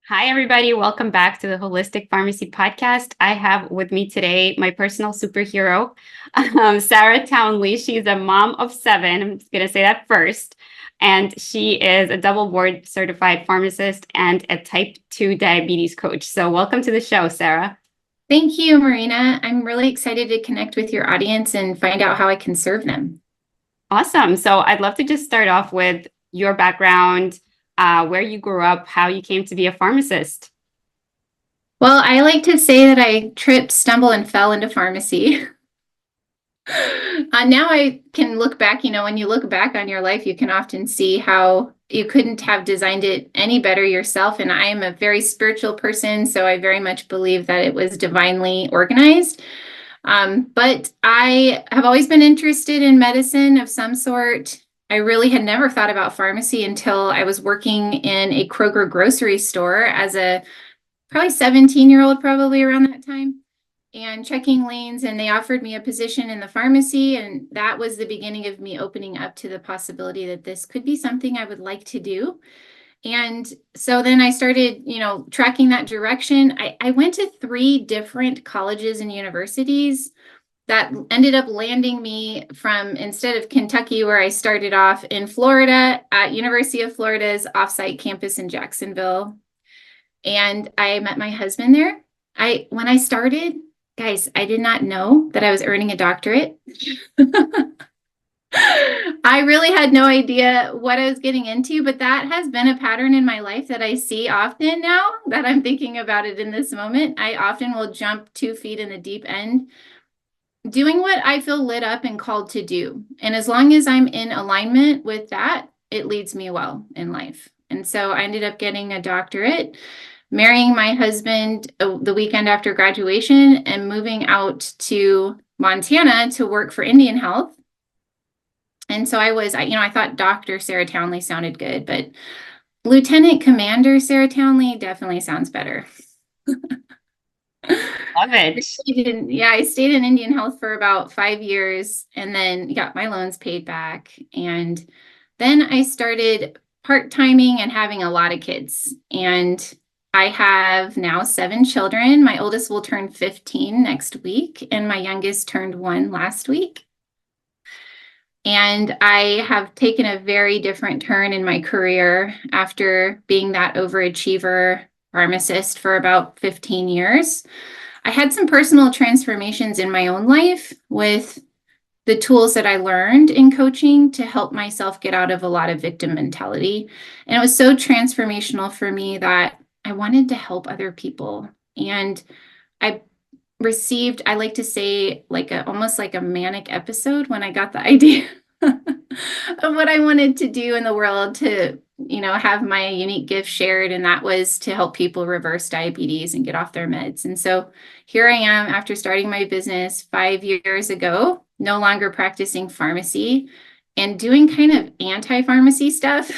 Hi, everybody. Welcome back to the Holistic Pharmacy Podcast. I have with me today my personal superhero, Sarah Townley. She's a mom of seven. I'm just going to say that first. And she is a double board certified pharmacist and a type 2 diabetes coach. So, welcome to the show, Sarah. Thank you, Marina. I'm really excited to connect with your audience and find out how I can serve them. Awesome. So, I'd love to just start off with your background, where you grew up, how you came to be a pharmacist. Well, I like to say that I tripped, stumbled, and fell into pharmacy. Now I can look back, when you look back on your life, you can often see how you couldn't have designed it any better yourself. And I am a very spiritual person, so I very much believe that it was divinely organized. But I have always been interested in medicine of some sort. I really had never thought about pharmacy until I was working in a Kroger grocery store as a probably 17-year-old, probably around that time, and checking lanes. And they offered me a position in the pharmacy. And that was the beginning of me opening up to the possibility that this could be something I would like to do. And so then I started, tracking that direction. I went to 3 different colleges and universities that ended up landing me from, instead of Kentucky, where I started off, in Florida at University of Florida's offsite campus in Jacksonville. And I met my husband there. When I started, guys, I did not know that I was earning a doctorate. I really had no idea what I was getting into, but that has been a pattern in my life that I see often now that I'm thinking about it in this moment. I often will jump 2 feet in the deep end, doing what I feel lit up and called to do. And as long as I'm in alignment with that, it leads me well in life. And so I ended up getting a doctorate, marrying my husband the weekend after graduation, and moving out to Montana to work for Indian Health. And so I thought Dr. Sarah Townley sounded good, but Lieutenant Commander Sarah Townley definitely sounds better. Love it. I stayed in Indian Health for about 5 years and then got my loans paid back. And then I started part-timing and having a lot of kids. And I have now 7 children. My oldest will turn 15 next week, and my youngest turned 1 last week. And I have taken a very different turn in my career after being that overachiever pharmacist for about 15 years. I had some personal transformations in my own life with the tools that I learned in coaching to help myself get out of a lot of victim mentality. And it was so transformational for me that I wanted to help other people. And I received, I like to say, almost like a manic episode when I got the idea of what I wanted to do in the world to, have my unique gift shared. And that was to help people reverse diabetes and get off their meds. And so here I am after starting my business 5 years ago, no longer practicing pharmacy and doing kind of anti-pharmacy stuff.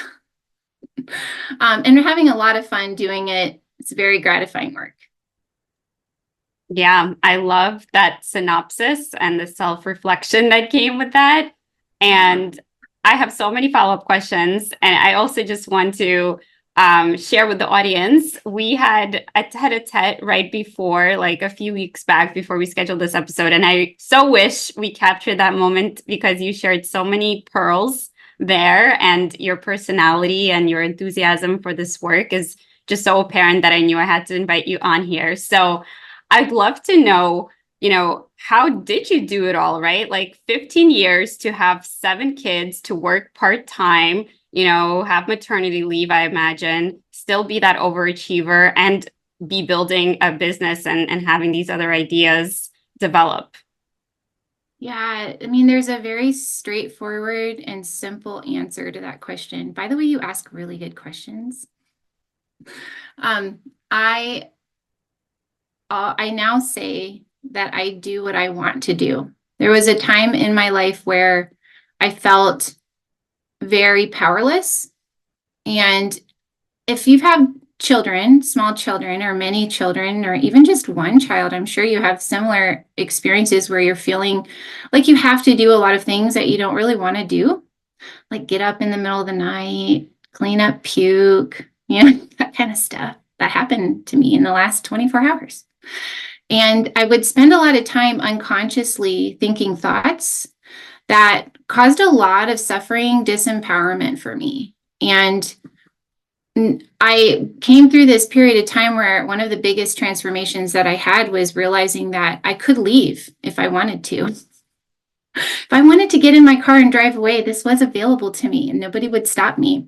And having a lot of fun doing it. It's very gratifying work. Yeah, I love that synopsis and the self-reflection that came with that. And I have so many follow-up questions. And I also just want to share with the audience. We had a tete-a-tete right before, like a few weeks back before we scheduled this episode. And I so wish we captured that moment because you shared so many pearls there, and your personality and your enthusiasm for this work is just so apparent that I knew I had to invite you on here. So I'd love to know, how did you do it all, right? Like 15 years to have 7 kids, to work part-time, have maternity leave, I imagine, still be that overachiever and be building a business and having these other ideas develop. Yeah, I mean, there's a very straightforward and simple answer to that question. By the way, you ask really good questions. I now say that I do what I want to do. There was a time in my life where I felt very powerless. And if you've had children, small children, or many children, or even just one child, I'm sure you have similar experiences where you're feeling like you have to do a lot of things that you don't really want to do, like get up in the middle of the night, clean up puke, that kind of stuff. that happened to me in the last 24 hours. And I would spend a lot of time unconsciously thinking thoughts that caused a lot of suffering, disempowerment for me. And I came through this period of time where one of the biggest transformations that I had was realizing that I could leave if I wanted to. If I wanted to get in my car and drive away, this was available to me and nobody would stop me.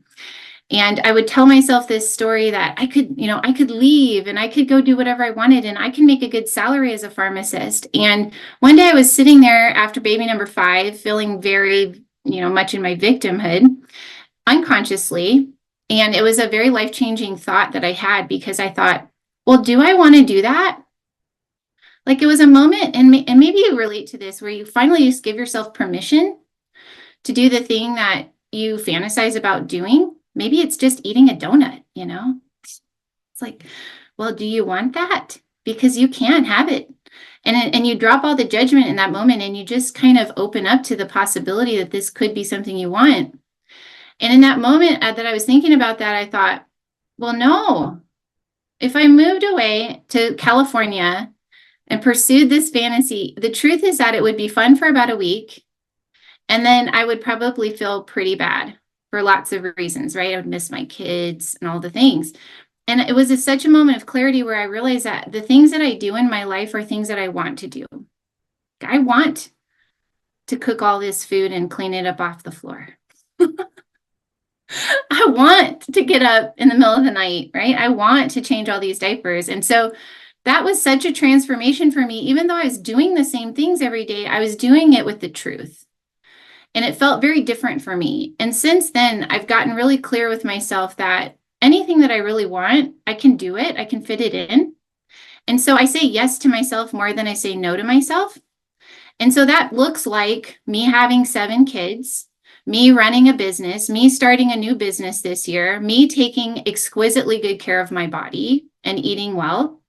And I would tell myself this story that I could leave and I could go do whatever I wanted and I can make a good salary as a pharmacist. And one day I was sitting there after baby number 5, feeling very, much in my victimhood, unconsciously. And it was a very life-changing thought that I had, because I thought, well, do I want to do that? Like, it was a moment, and maybe you relate to this, where you finally just give yourself permission to do the thing that you fantasize about doing. Maybe it's just eating a donut, It's like, well, do you want that? Because you can have it. And you drop all the judgment in that moment, and you just kind of open up to the possibility that this could be something you want. And in that moment that I was thinking about that, I thought, well, no. If I moved away to California and pursued this fantasy, the truth is that it would be fun for about a week. And then I would probably feel pretty bad for lots of reasons, right? I would miss my kids and all the things. And it was such a moment of clarity where I realized that the things that I do in my life are things that I want to do. I want to cook all this food and clean it up off the floor. I want to get up in the middle of the night, right? I want to change all these diapers. And so that was such a transformation for me. Even though I was doing the same things every day, I was doing it with the truth. And it felt very different for me. And since then, I've gotten really clear with myself that anything that I really want, I can do it. I can fit it in. And so I say yes to myself more than I say no to myself. And so that looks like me having 7 kids, me running a business, me starting a new business this year, me taking exquisitely good care of my body and eating well.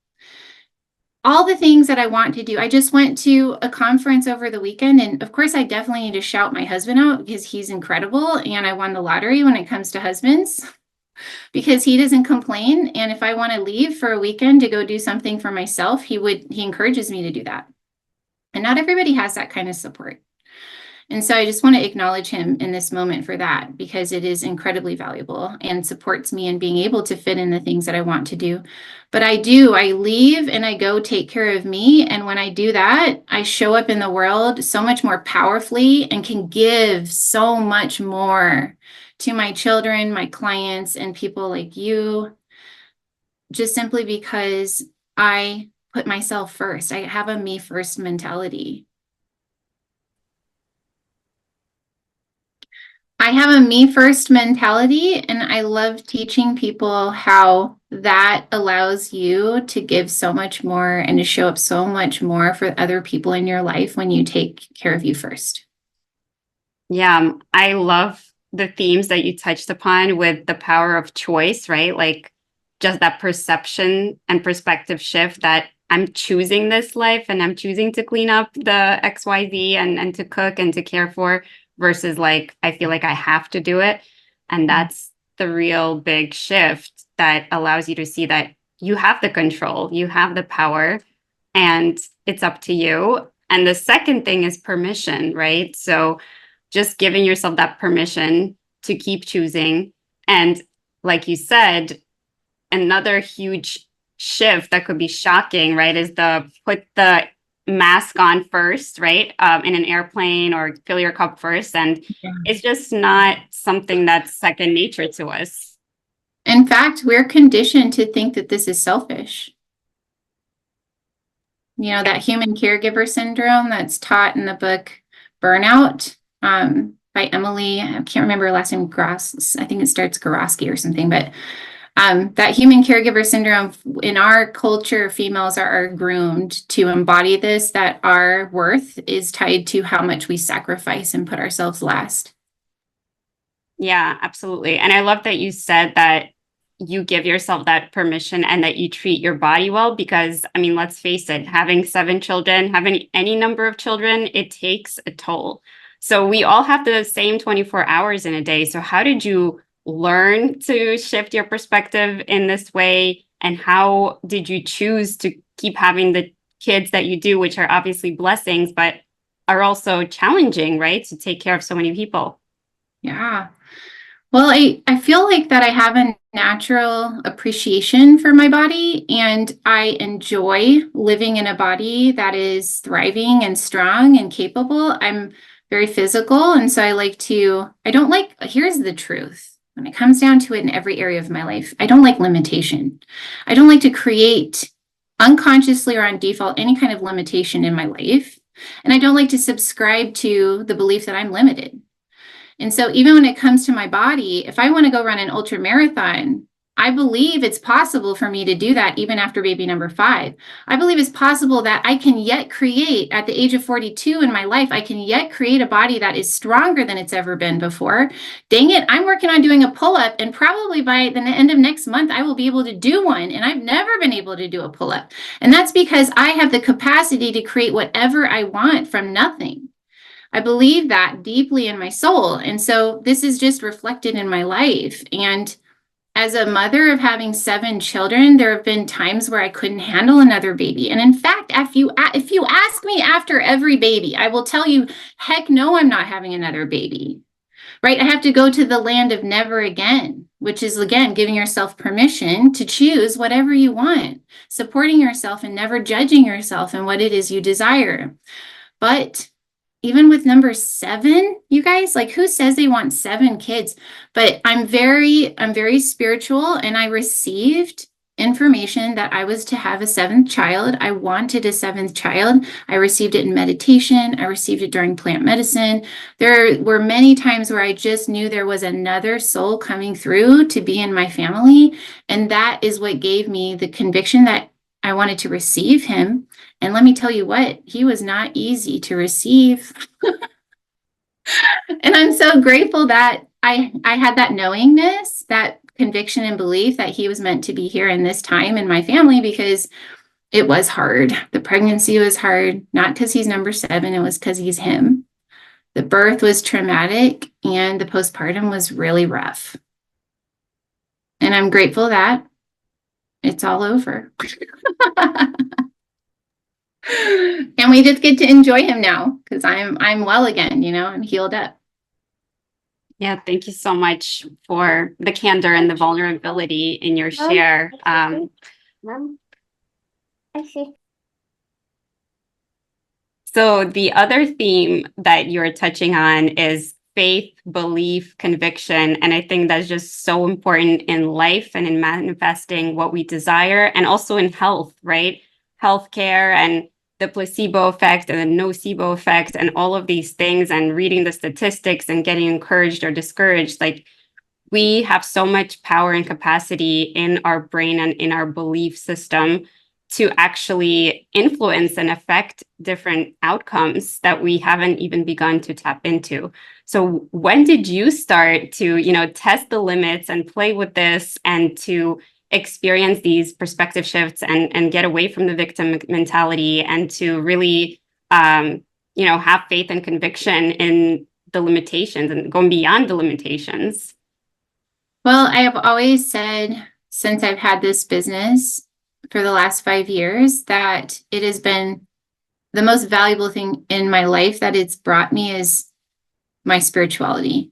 All the things that I want to do. I just went to a conference over the weekend, and of course I definitely need to shout my husband out because he's incredible, and I won the lottery when it comes to husbands because he doesn't complain. And if I want to leave for a weekend to go do something for myself, he encourages me to do that. And not everybody has that kind of support. And so I just want to acknowledge him in this moment for that, because it is incredibly valuable and supports me in being able to fit in the things that I want to do. But I leave and I go take care of me. And when I do that, I show up in the world so much more powerfully and can give so much more to my children, my clients, and people like you, just simply because I put myself first. I have a me first mentality. I have a me first mentality, and I love teaching people how that allows you to give so much more and to show up so much more for other people in your life when you take care of you first. Yeah, I love the themes that you touched upon with the power of choice, right? Like just that perception and perspective shift that I'm choosing this life and I'm choosing to clean up the XYZ and to cook and to care for, versus like, I feel like I have to do it. And that's the real big shift that allows you to see that you have the control, you have the power, and it's up to you. And the second thing is permission, right? So just giving yourself that permission to keep choosing. And like you said, another huge shift that could be shocking, right, is put the mask on first, right, in an airplane, or fill your cup first. And it's just not something that's second nature to us. In fact, we're conditioned to think that this is selfish. That human caregiver syndrome that's taught in the book Burnout by Emily, I can't remember her last name, Gross. I think it starts Gorosky or something, but that human caregiver syndrome, in our culture, females are groomed to embody this, that our worth is tied to how much we sacrifice and put ourselves last. Yeah, absolutely. And I love that you said that you give yourself that permission and that you treat your body well, because, I mean, let's face it, having 7 children, having any number of children, it takes a toll. So we all have the same 24 hours in a day. So how did you learn to shift your perspective in this way And how did you choose to keep having the kids that you do, which are obviously blessings, but are also challenging, right? To take care of so many people. Yeah. Well, I feel like that I have a natural appreciation for my body, and I enjoy living in a body that is thriving and strong and capable. I'm very physical, and so I don't like, here's the truth. When it comes down to it in every area of my life, I don't like limitation. I don't like to create unconsciously or on default any kind of limitation in my life. And I don't like to subscribe to the belief that I'm limited. And so even when it comes to my body, if I want to go run an ultra marathon, I believe it's possible for me to do that even after baby number 5. I believe it's possible that I can yet create, at the age of 42 in my life, I can yet create a body that is stronger than it's ever been before. Dang it, I'm working on doing a pull-up, and probably by the end of next month, I will be able to do one. And I've never been able to do a pull-up. And that's because I have the capacity to create whatever I want from nothing. I believe that deeply in my soul. And so this is just reflected in my life. And as a mother of having 7 children, there have been times where I couldn't handle another baby. And in fact, if you ask me after every baby, I will tell you, heck no, I'm not having another baby, right? I have to go to the land of never again, which is, again, giving yourself permission to choose whatever you want, supporting yourself and never judging yourself and what it is you desire. But even with number 7, you guys, like, who says they want 7 kids? But I'm very spiritual, and I received information that I was to have a 7th child. I wanted a 7th child. I received it in meditation. I received it during plant medicine. There were many times where I just knew there was another soul coming through to be in my family. And that is what gave me the conviction that I wanted to receive him. And let me tell you what, he was not easy to receive. And I'm so grateful that I had that knowingness, that conviction and belief that he was meant to be here in this time in my family, because it was hard. The pregnancy was hard, not because he's number 7, it was because he's him. The birth was traumatic, and the postpartum was really rough. And I'm grateful that it's all over. And we just get to enjoy him now, because I'm well again, I'm healed up. Yeah, thank you so much for the candor and the vulnerability in your share. Mom, I see. So the other theme that you're touching on is faith, belief, conviction. And I think that's just so important in life and in manifesting what we desire, and also in health, right? Healthcare and the placebo effect and the nocebo effect and all of these things, and reading the statistics and getting encouraged or discouraged. Like, we have so much power and capacity in our brain and in our belief system to actually influence and affect different outcomes that we haven't even begun to tap into. So when did you start to, test the limits and play with this, and to experience these perspective shifts and get away from the victim mentality, and to really, have faith and conviction in the limitations and going beyond the limitations? Well, I have always said, since I've had this business for the last 5 years, that it has been the most valuable thing in my life that it's brought me is my spirituality.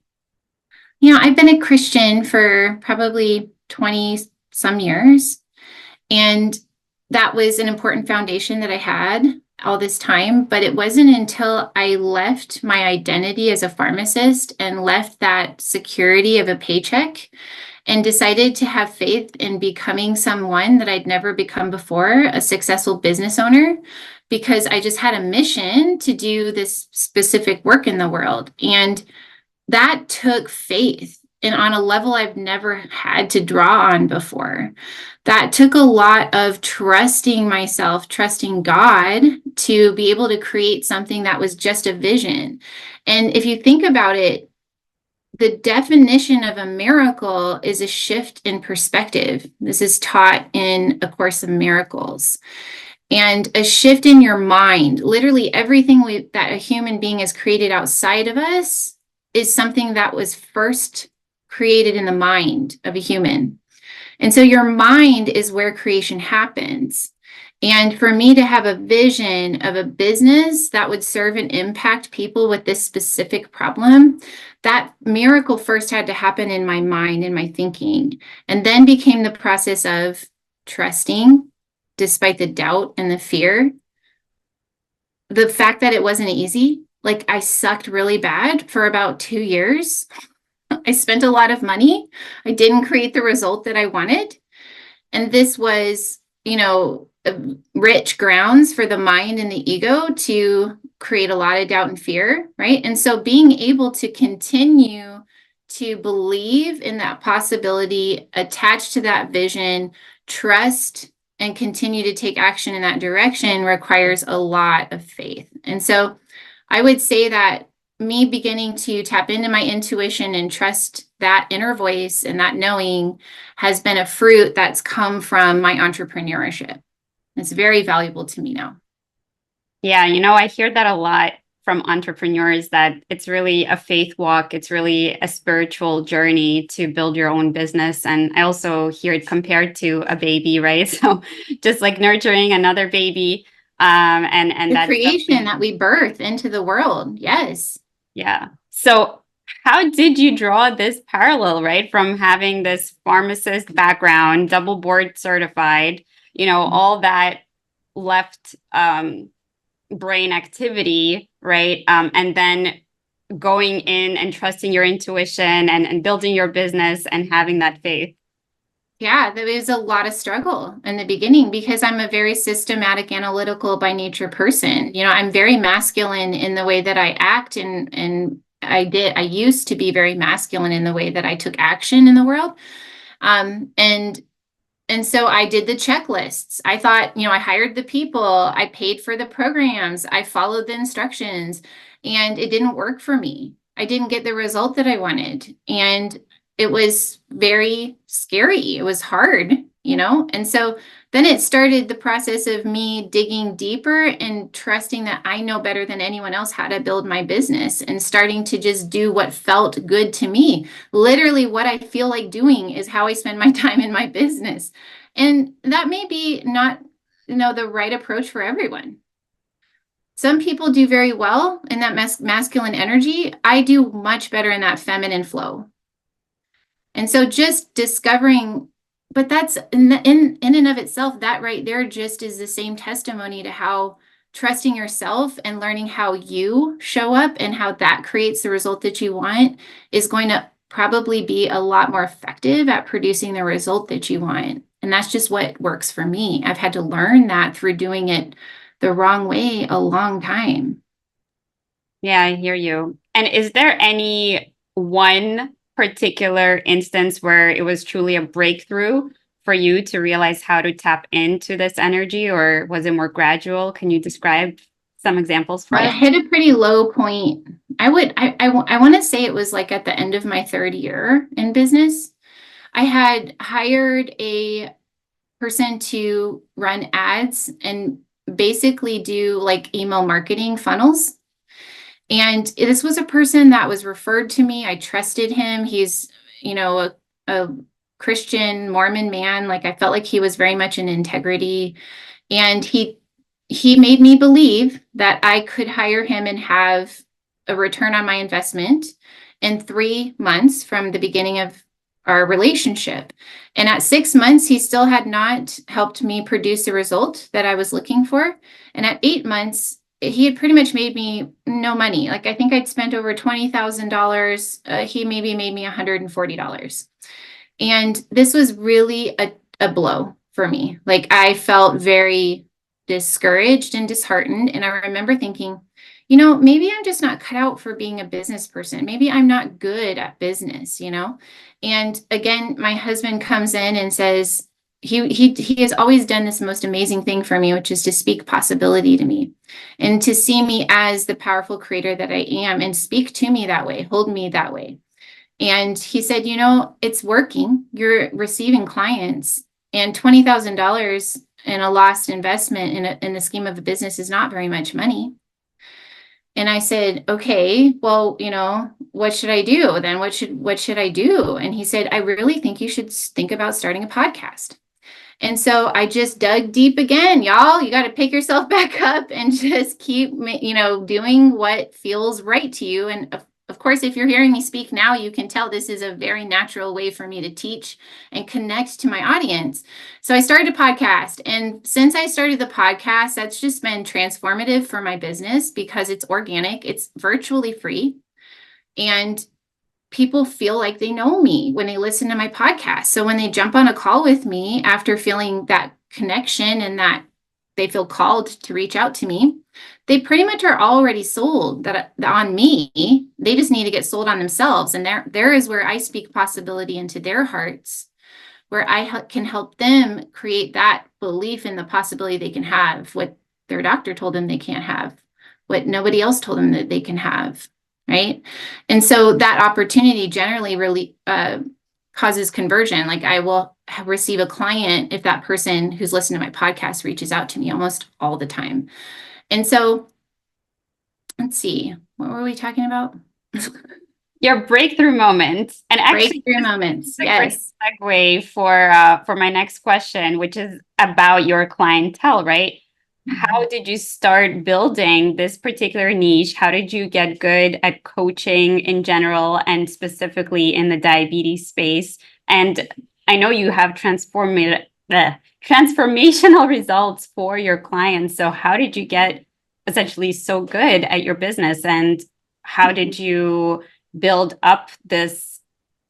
I've been a Christian for probably 20 some years, and that was an important foundation that I had all this time. But it wasn't until I left my identity as a pharmacist and left that security of a paycheck and decided to have faith in becoming someone that I'd never become before, a successful business owner, because I just had a mission to do this specific work in the world. And that took faith, and on a level I've never had to draw on before. That took a lot of trusting myself, trusting God, to be able to create something that was just a vision. And if you think about it, the definition of a miracle is a shift in perspective. This is taught in A Course in Miracles. And a shift in your mind. Literally everything that a human being has created outside of us is something that was first created in the mind of a human. And so your mind is where creation happens. And for me to have a vision of a business that would serve and impact people with this specific problem, that miracle first had to happen in my mind and my thinking, and then became the process of trusting despite the doubt and the fear. The fact that it wasn't easy, like I sucked really bad for about 2 years. I spent a lot of money. I didn't create the result that I wanted. And this was, rich grounds for the mind and the ego to create a lot of doubt and fear, right? And so being able to continue to believe in that possibility, attach to that vision, trust, and continue to take action in that direction requires a lot of faith. And so I would say that me beginning to tap into my intuition and trust that inner voice and that knowing has been a fruit that's come from my entrepreneurship. It's very valuable to me now. Yeah, I hear that a lot from entrepreneurs, that it's really a faith walk. It's really a spiritual journey to build your own business. And I also hear it compared to a baby, right? So just like nurturing another baby, and The that's creation that we birth into the world. Yes. Yeah. So how did you draw this parallel, right? From having this pharmacist background, double board certified, all that left brain activity, right? And then going in and trusting your intuition and building your business and having that faith. Yeah, there was a lot of struggle in the beginning because I'm a very systematic, analytical by nature person. I'm very masculine in the way that I act, and I used to be very masculine in the way that I took action in the world. And so I did the checklists. I thought, I hired the people, I paid for the programs, I followed the instructions, and it didn't work for me. I didn't get the result that I wanted. And it was very scary. It was hard, And so then it started the process of me digging deeper and trusting that I know better than anyone else how to build my business, and starting to just do what felt good to me. Literally what I feel like doing is how I spend my time in my business. And that may be not, the right approach for everyone. Some people do very well in that masculine energy. I do much better in that feminine flow. And so just discovering, but that's in and of itself, that right there just is the same testimony to how trusting yourself and learning how you show up and how that creates the result that you want is going to probably be a lot more effective at producing the result that you want. And that's just what works for me. I've had to learn that through doing it the wrong way a long time. Yeah, I hear you. And is there any one particular instance where it was truly a breakthrough for you to realize how to tap into this energy, or was it more gradual? Can you describe some examples for us? I hit a pretty low point. I want to say it was like at the end of my 3rd year in business. I had hired a person to run ads and basically do like email marketing funnels. And this was a person that was referred to me. I trusted him. He's, a Christian Mormon man. Like I felt like he was very much in integrity. And he made me believe that I could hire him and have a return on my investment in 3 months from the beginning of our relationship. And at 6 months, he still had not helped me produce the result that I was looking for. And at 8 months, he had pretty much made me no money. Like I think I'd spent over $20,000. He maybe made me $140. And this was really a blow for me. Like I felt very discouraged and disheartened. And I remember thinking, maybe I'm just not cut out for being a business person. Maybe I'm not good at business, And again, my husband comes in and says, he has always done this most amazing thing for me, which is to speak possibility to me and to see me as the powerful creator that I am and speak to me that way, hold me that way. And he said, it's working. You're receiving clients, and $20,000 in a lost investment in the scheme of a business is not very much money. And I said, okay, well, what should I do? Then what should I do? And he said, I really think you should think about starting a podcast. And so I just dug deep again, y'all. You got to pick yourself back up and just keep, doing what feels right to you. And of course, if you're hearing me speak now, you can tell this is a very natural way for me to teach and connect to my audience. So I started a podcast. And since I started the podcast, that's just been transformative for my business because it's organic, it's virtually free. And people feel like they know me when they listen to my podcast. So when they jump on a call with me after feeling that connection and that they feel called to reach out to me, they pretty much are already sold that on me. They just need to get sold on themselves. And there is where I speak possibility into their hearts, where I can help them create that belief in the possibility they can have what their doctor told them they can't have, what nobody else told them that they can have. Right. And so that opportunity generally really causes conversion. Like I will receive a client if that person who's listening to my podcast reaches out to me almost all the time. And so let's see, what were we talking about? Your breakthrough moments. And actually, Breakthrough moments. a Yes. great segue for my next question, which is about your clientele, right? How did you start building this particular niche? How did you get good at coaching in general and specifically in the diabetes space? And I know you have transformational results for your clients. So how did you get essentially so good at your business? And how did you build up this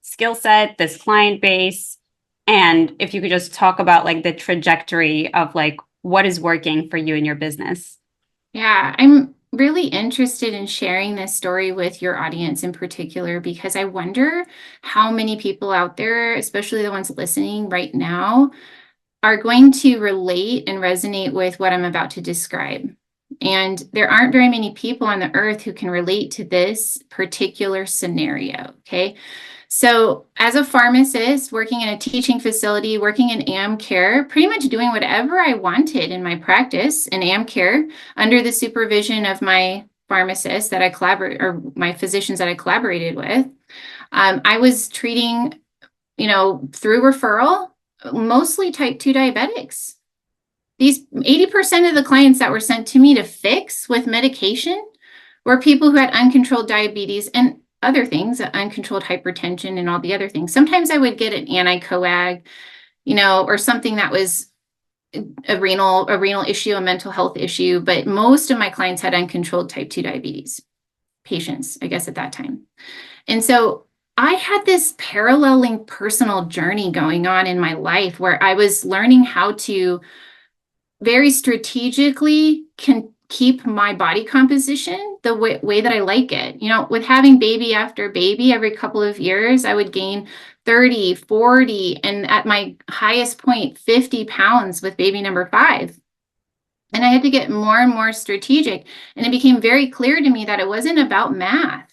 skill set, this client base? And if you could just talk about like the trajectory of like what is working for you in your business? Yeah, I'm really interested in sharing this story with your audience in particular, because I wonder how many people out there, especially the ones listening right now, are going to relate and resonate with what I'm about to describe. And there aren't very many people on the earth who can relate to this particular scenario. Okay. So as a pharmacist working in a teaching facility, working in AM care, pretty much doing whatever I wanted in my practice in AM care under the supervision of my pharmacist that I collaborate, or my physicians that I collaborated with, I was treating, through referral, mostly type 2 diabetics. These 80% of the clients that were sent to me to fix with medication were people who had uncontrolled diabetes and other things, uncontrolled hypertension and all the other things. Sometimes I would get an anti-coag, or something that was a renal issue, a mental health issue. But most of my clients had uncontrolled type 2 diabetes patients, I guess, at that time. And so I had this paralleling personal journey going on in my life where I was learning how to very strategically keep my body composition the way that I like it. With having baby after baby, every couple of years, I would gain 30, 40, and at my highest point, 50 pounds with baby number 5. And I had to get more and more strategic. And it became very clear to me that it wasn't about math.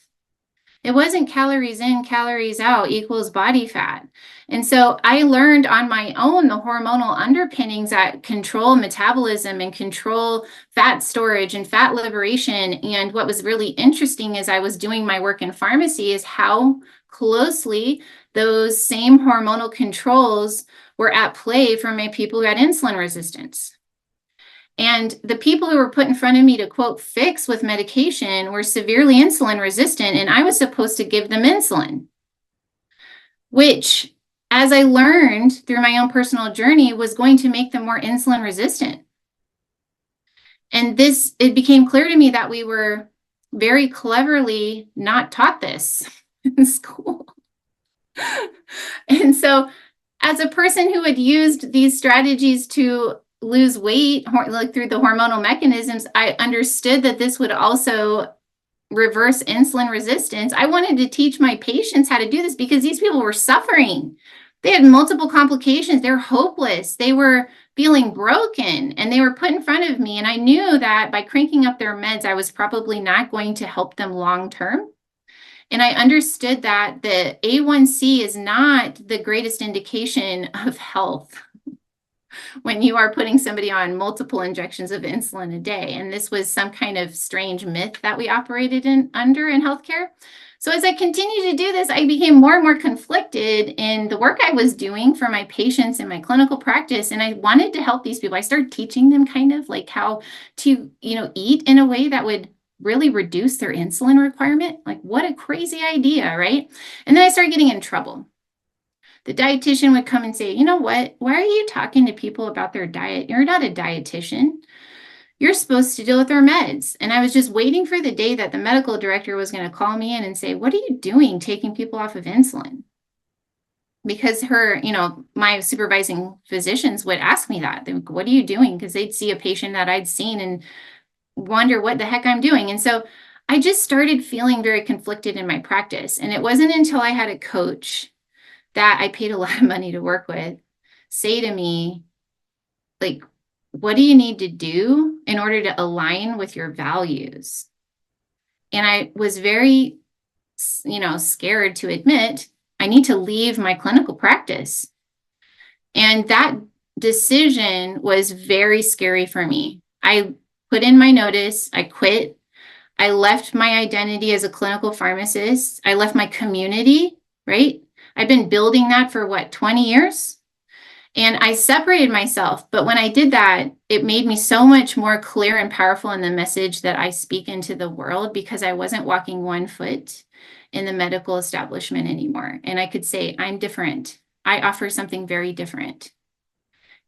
It wasn't calories in, calories out equals body fat. And so I learned on my own the hormonal underpinnings that control metabolism and control fat storage and fat liberation. And what was really interesting as I was doing my work in pharmacy is how closely those same hormonal controls were at play for my people who had insulin resistance. And the people who were put in front of me to, quote, fix with medication were severely insulin resistant, and I was supposed to give them insulin, which, as I learned through my own personal journey, was going to make them more insulin resistant. And it became clear to me that we were very cleverly not taught this in school. And so as a person who had used these strategies to lose weight, like through the hormonal mechanisms, I understood that this would also reverse insulin resistance. I wanted to teach my patients how to do this because these people were suffering. They had multiple complications. They're hopeless. They were feeling broken, and they were put in front of me. And I knew that by cranking up their meds, I was probably not going to help them long term. And I understood that the A1C is not the greatest indication of health. when you are putting somebody on multiple injections of insulin a day. And this was some kind of strange myth that we operated under in healthcare. So as I continued to do this, I became more and more conflicted in the work I was doing for my patients in my clinical practice. And I wanted to help these people. I started teaching them kind of like how to, eat in a way that would really reduce their insulin requirement. Like, what a crazy idea, right? And then I started getting in trouble. The dietitian would come and say, you know what? Why are you talking to people about their diet? You're not a dietitian. You're supposed to deal with their meds. And I was just waiting for the day that the medical director was going to call me in and say, what are you doing taking people off of insulin? Because my supervising physicians would ask me that. They would, what are you doing? Because they'd see a patient that I'd seen and wonder what the heck I'm doing. And so I just started feeling very conflicted in my practice. And it wasn't until I had a coach that I paid a lot of money to work with say to me, like, what do you need to do in order to align with your values? And I was very, scared to admit I need to leave my clinical practice. And that decision was very scary for me. I put in my notice, I quit. I left my identity as a clinical pharmacist. I left my community, right? I've been building that for 20 years? And I separated myself. But when I did that, it made me so much more clear and powerful in the message that I speak into the world, because I wasn't walking one foot in the medical establishment anymore. And I could say, I'm different. I offer something very different.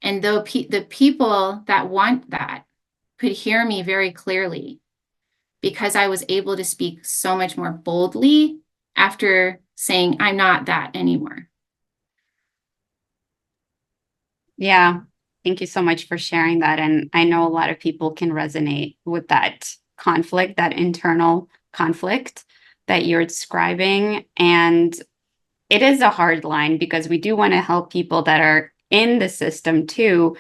And though the people that want that could hear me very clearly, because I was able to speak so much more boldly after saying, I'm not that anymore. Yeah. Thank you so much for sharing that. And I know a lot of people can resonate with that conflict, that internal conflict that you're describing. And it is a hard line, because we do want to help people that are in the system too.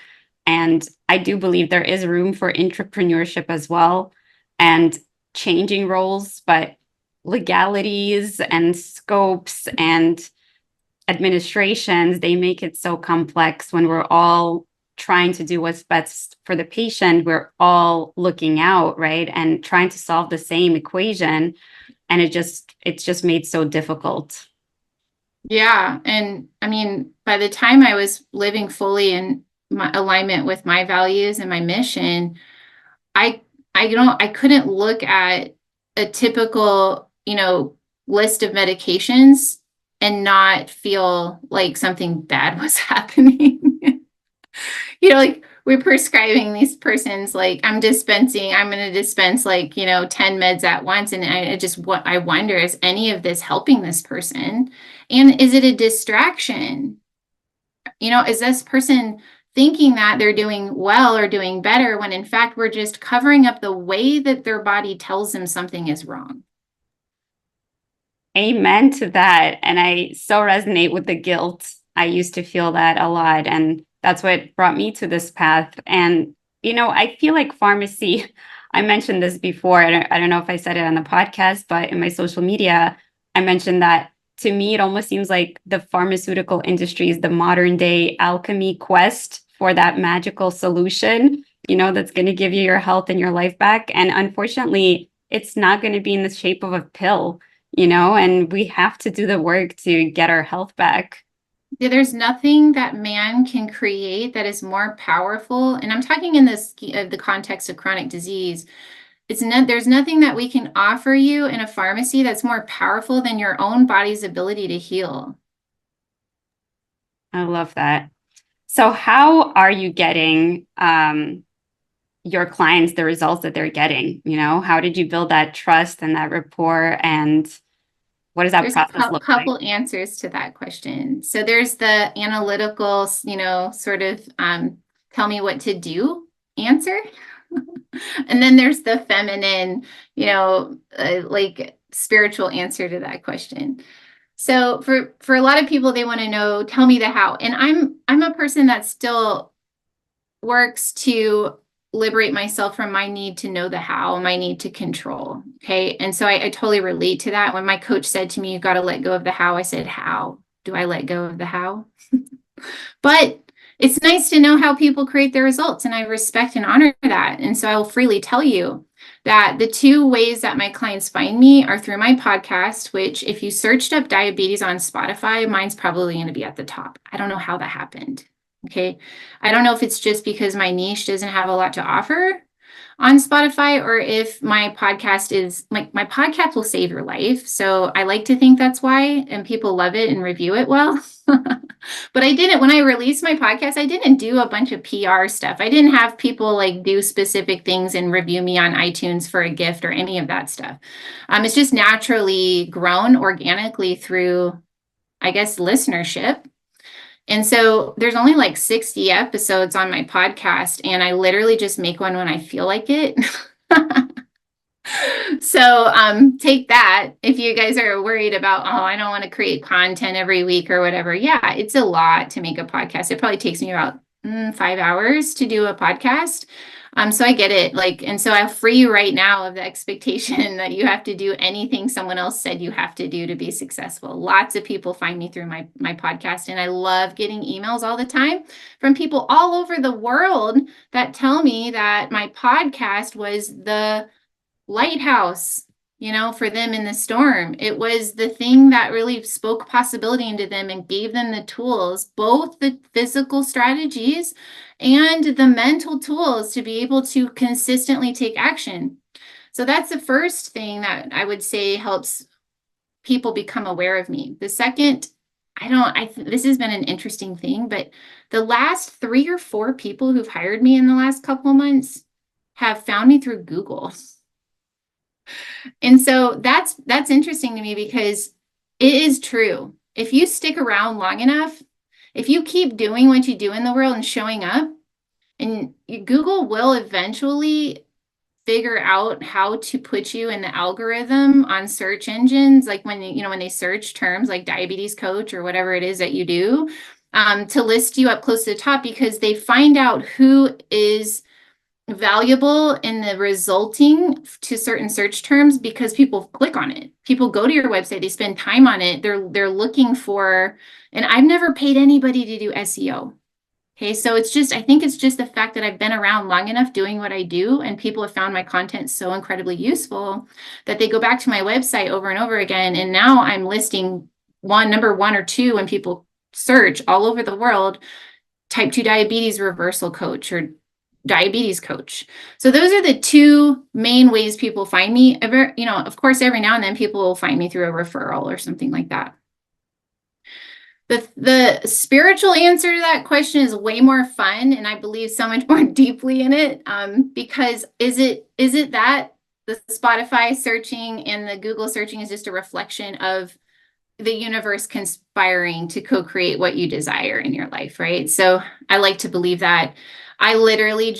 And I do believe there is room for entrepreneurship as well, and changing roles, but legalities and scopes and administrations, they make it so complex when we're all trying to do what's best for the patient. We're all looking out, right? And trying to solve the same equation. And it's just made so difficult. Yeah. And I mean, by the time I was living fully in my alignment with my values and my mission, I couldn't look at a typical, list of medications and not feel like something bad was happening. Like we're prescribing these persons, like I'm going to dispense 10 meds at once. And I wonder, is any of this helping this person? And is it a distraction? Is this person thinking that they're doing well or doing better, when in fact we're just covering up the way that their body tells them something is wrong? Amen to that. And I so resonate with the guilt. I used to feel that a lot. And that's what brought me to this path. And, I feel like pharmacy, I mentioned this before. I don't know if I said it on the podcast, but in my social media, I mentioned that to me, it almost seems like the pharmaceutical industry is the modern day alchemy quest for that magical solution, that's going to give you your health and your life back. And unfortunately, it's not going to be in the shape of a pill, and we have to do the work to get our health back. Yeah, there's nothing that man can create that is more powerful. And I'm talking in the context of chronic disease. There's nothing that we can offer you in a pharmacy that's more powerful than your own body's ability to heal. I love that. So how are you getting your clients the results that they're getting? How did you build that trust and that rapport, and what does that There's process a look couple like? answers to that question. So there's the analytical, sort of tell me what to do answer. And then there's the feminine, like spiritual answer to that question. So for a lot of people, they want to know, tell me the how. And I'm a person that still works to liberate myself from my need to know the how, my need to control. Okay. And so I totally relate to that. When my coach said to me, you got to let go of the how, I said, how do I let go of the how? But it's nice to know how people create their results, and I respect and honor that. And so I will freely tell you that the two ways that my clients find me are through my podcast, which if you searched up diabetes on Spotify, mine's probably going to be at the top. I don't know how that happened. Okay. I don't know if it's just because my niche doesn't have a lot to offer on Spotify, or if my podcast is like, my podcast will save your life. So I like to think that's why, and people love it and review it well. But I didn't, when I released my podcast, I didn't do a bunch of PR stuff. I didn't have people like do specific things and review me on iTunes for a gift or any of that stuff. It's just naturally grown organically through, I guess, listenership. And so there's only like 60 episodes on my podcast, and I literally just make one when I feel like it. So take that. If you guys are worried about, oh, I don't want to create content every week or whatever. Yeah, it's a lot to make a podcast. It probably takes me about 5 hours to do a podcast. So I get it. Like, and so I'll free you right now of the expectation that you have to do anything someone else said you have to do to be successful. Lots of people find me through my podcast, and I love getting emails all the time from people all over the world that tell me that my podcast was the lighthouse, for them in the storm. It was the thing that really spoke possibility into them and gave them the tools, both the physical strategies and the mental tools to be able to consistently take action. So that's the first thing that I would say helps people become aware of me. The second, this has been an interesting thing, but the last 3 or 4 people who've hired me in the last couple of months have found me through Google. And so that's interesting to me, because it is true. If you stick around long enough, if you keep doing what you do in the world and showing up, and Google will eventually figure out how to put you in the algorithm on search engines, like when they search terms like diabetes coach or whatever it is that you do, to list you up close to the top, because they find out who is valuable in the resulting to certain search terms, because people click on it. People go to your website, they spend time on it. They're looking for, and I've never paid anybody to do SEO. Okay. So I think it's just the fact that I've been around long enough doing what I do, and people have found my content so incredibly useful that they go back to my website over and over again. And now I'm listing number 1 or 2 when people search all over the world, type 2 diabetes reversal coach or diabetes coach. So those are the 2 main ways people find me. Of course, every now and then people will find me through a referral or something like that. The spiritual answer to that question is way more fun, and I believe so much more deeply in it, because is it that the Spotify searching and the Google searching is just a reflection of the universe conspiring to co-create what you desire in your life, right? So I like to believe that. I literally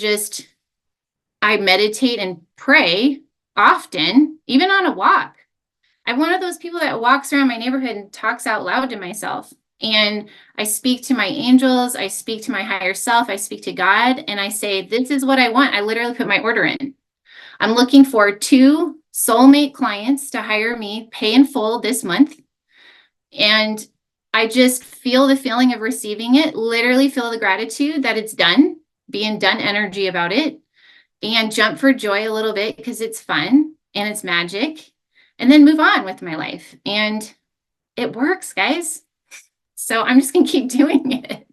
I meditate and pray often, even on a walk. I'm one of those people that walks around my neighborhood and talks out loud to myself. And I speak to my angels, I speak to my higher self, I speak to God, and I say, this is what I want. I literally put my order in. I'm looking for 2 soulmate clients to hire me, pay in full this month. And I just feel the feeling of receiving it, literally feel the gratitude that it's done, being done energy about it, and jump for joy a little bit because it's fun and it's magic, and then move on with my life. And it works, guys. So I'm just going to keep doing it.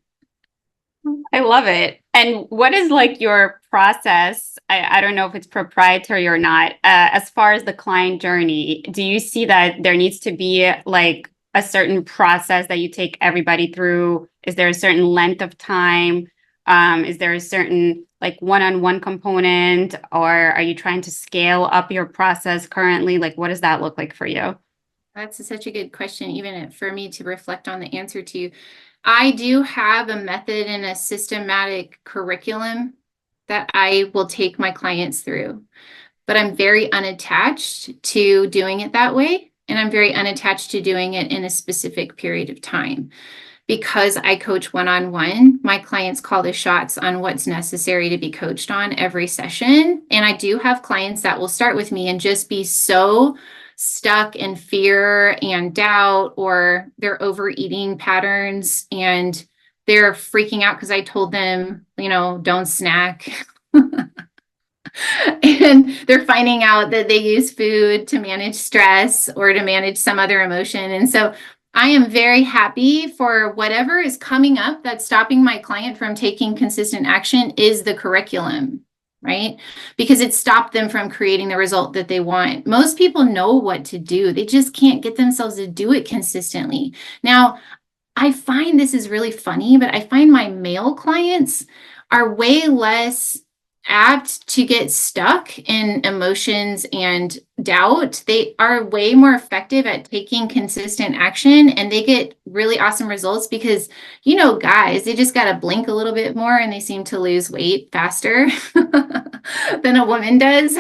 I love it. And what is like your process? I don't know if it's proprietary or not. As far as the client journey, do you see that there needs to be like a certain process that you take everybody through? Is there a certain length of time? Is there a certain like one-on-one component, or are you trying to scale up your process currently? Like, what does that look like for you? That's such a good question, even for me to reflect on the answer to. I do have a method and a systematic curriculum that I will take my clients through, but I'm very unattached to doing it that way. And I'm very unattached to doing it in a specific period of time. Because I coach one-on-one, my clients call the shots on what's necessary to be coached on every session. And I do have clients that will start with me and just be so stuck in fear and doubt, or their overeating patterns and they're freaking out because I told them, don't snack. And they're finding out that they use food to manage stress or to manage some other emotion. And so I am very happy for whatever is coming up that's stopping my client from taking consistent action is the curriculum, right? Because it stopped them from creating the result that they want. Most people know what to do. They just can't get themselves to do it consistently. Now, I find this is really funny, but I find my male clients are way less apt to get stuck in emotions and doubt. They are way more effective at taking consistent action, and they get really awesome results because, guys, they just got to blink a little bit more and they seem to lose weight faster than a woman does.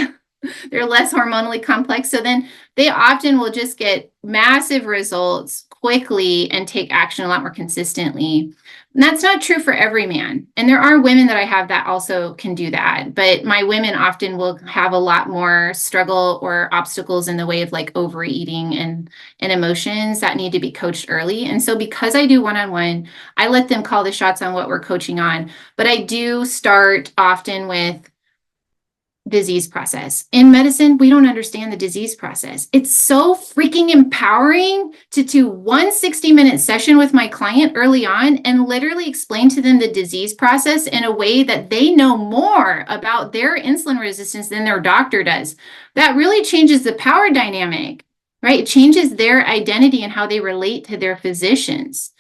They're less hormonally complex. So then they often will just get massive results quickly and take action a lot more consistently. And that's not true for every man. And there are women that I have that also can do that. But my women often will have a lot more struggle or obstacles in the way of like overeating and emotions that need to be coached early. And so because I do one-on-one, I let them call the shots on what we're coaching on. But I do start often with disease process. In medicine, we don't understand the disease process. It's so freaking empowering to do one 60-minute session with my client early on and literally explain to them the disease process in a way that they know more about their insulin resistance than their doctor does. That really changes the power dynamic, right? It changes their identity and how they relate to their physicians.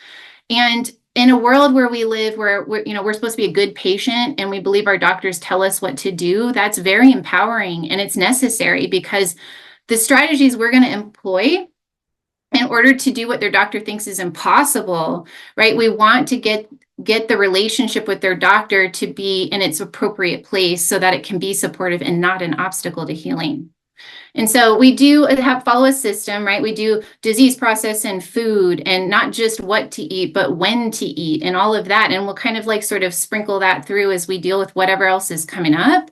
And in a world where we live, where we're supposed to be a good patient and we believe our doctors tell us what to do, that's very empowering and it's necessary because the strategies we're going to employ in order to do what their doctor thinks is impossible, right? We want to get the relationship with their doctor to be in its appropriate place so that it can be supportive and not an obstacle to healing. And so we do follow a system, right? We do disease process and food and not just what to eat, but when to eat and all of that. And we'll kind of like sort of sprinkle that through as we deal with whatever else is coming up.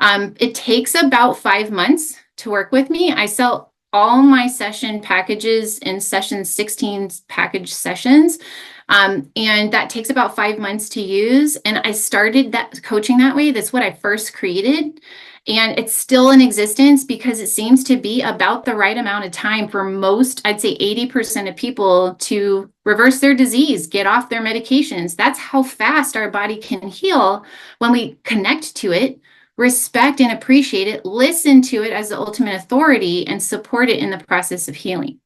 It takes about 5 months to work with me. I sell all my session packages in session 16 package sessions. And that takes about 5 months to use. And I started that coaching that way. That's what I first created. And it's still in existence because it seems to be about the right amount of time for most, I'd say 80% of people to reverse their disease, get off their medications. That's how fast our body can heal when we connect to it, respect and appreciate it, listen to it as the ultimate authority, and support it in the process of healing.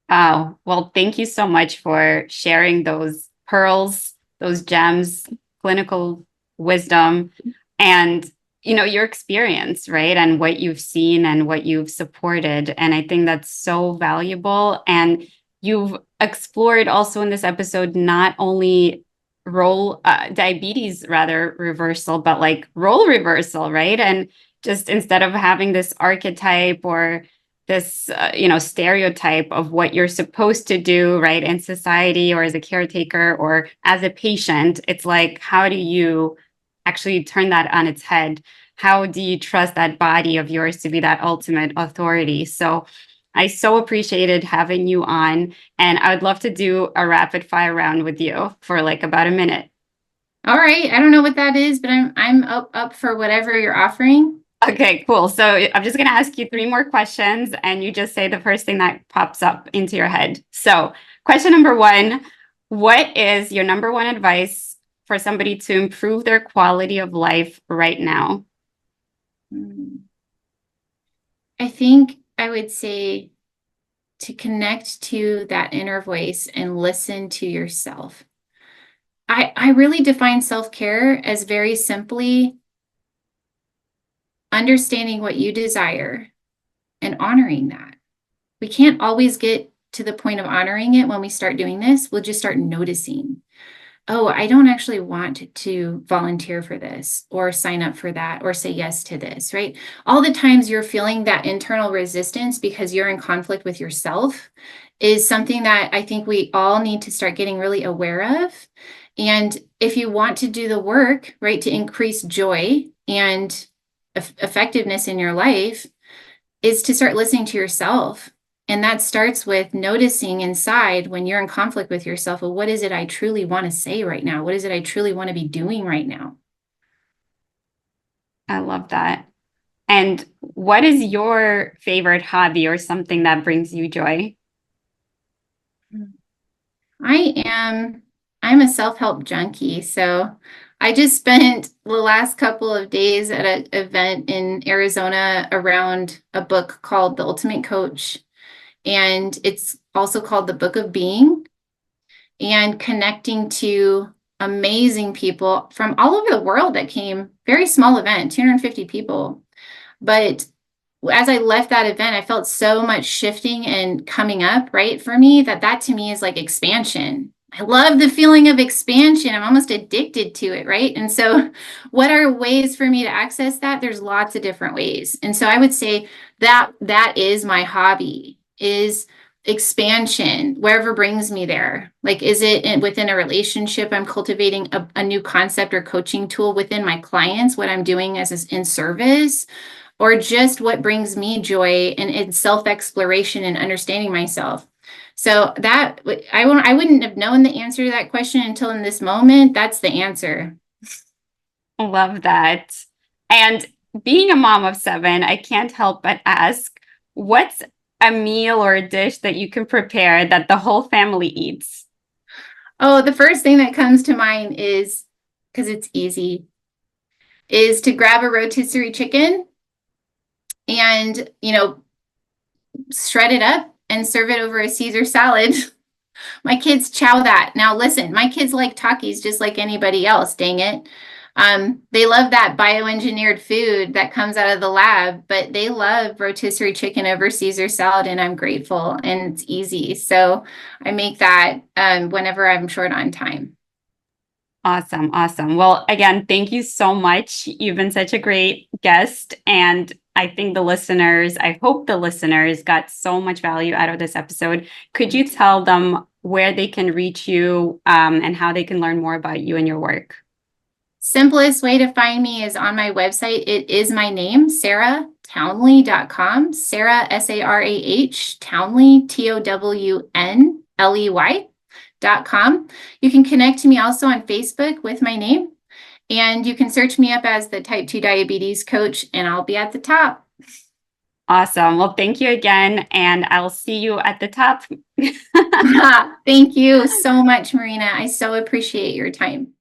Oh, well, thank you so much for sharing those pearls, those gems, clinical wisdom, and your experience, right? And what you've seen and what you've supported. And I think that's so valuable. And you've explored also in this episode, not only diabetes reversal, but like role reversal, right? And just instead of having this archetype or this, stereotype of what you're supposed to do, right? In society or as a caretaker or as a patient, it's like, how do you actually turn that on its head? How do you trust that body of yours to be that ultimate authority? So I so appreciated having you on, and I would love to do a rapid fire round with you for like about a minute. All right. I don't know what that is, but I'm up for whatever you're offering. Okay, cool. So I'm just going to ask you 3 more questions, and you just say the first thing that pops up into your head. So question number 1, what is your number 1 advice for somebody to improve their quality of life right now? I think I would say to connect to that inner voice and listen to yourself. I really define self-care as very simply understanding what you desire and honoring that. We can't always get to the point of honoring it when we start doing this. We'll just start noticing, oh, I don't actually want to volunteer for this or sign up for that or say yes to this, right? All the times you're feeling that internal resistance because you're in conflict with yourself is something that I think we all need to start getting really aware of. And if you want to do the work, right, to increase joy and effectiveness in your life, is to start listening to yourself And that starts with noticing inside when you're in conflict with yourself, well, what is it I truly want to say right now? What is it I truly want to be doing right now? I love that. And what is your favorite hobby or something that brings you joy? I'm a self-help junkie. So I just spent the last couple of days at an event in Arizona around a book called The Ultimate Coach. And it's also called The Book of Being, and connecting to amazing people from all over the world that came. Very small event, 250 people. But as I left that event, I felt so much shifting and coming up, right? For me, that to me is like expansion. I love the feeling of expansion. I'm almost addicted to it, right? And so what are ways for me to access that? There's lots of different ways. And so I would say that is my hobby, is expansion, wherever brings me there. Like, is it within a relationship? I'm cultivating a new concept or coaching tool within my clients, what I'm doing as in service, or just what brings me joy and in self-exploration and understanding myself. So that I wouldn't have known the answer to that question until in this moment. That's the answer. Love that. And being a mom of 7, I can't help but ask, what's a meal or a dish that you can prepare that the whole family eats? Oh, the first thing that comes to mind is, because it's easy, is to grab a rotisserie chicken and, shred it up and serve it over a Caesar salad. My kids chow that. Now, listen, my kids like Takis just like anybody else, dang it. They love that bioengineered food that comes out of the lab, but they love rotisserie chicken over Caesar salad, and I'm grateful, and it's easy. So I make that whenever I'm short on time. Awesome. Awesome. Well, again, thank you so much. You've been such a great guest. And I hope the listeners got so much value out of this episode. Could you tell them where they can reach you and how they can learn more about you and your work? Simplest way to find me is on my website. It is my name, sarahtownley.com. Sarah, S-A-R-A-H, Townley, Townley.com. You can connect to me also on Facebook with my name, and you can search me up as the type 2 diabetes coach, and I'll be at the top. Awesome. Well, thank you again, and I'll see you at the top. Thank you so much, Marina. I so appreciate your time.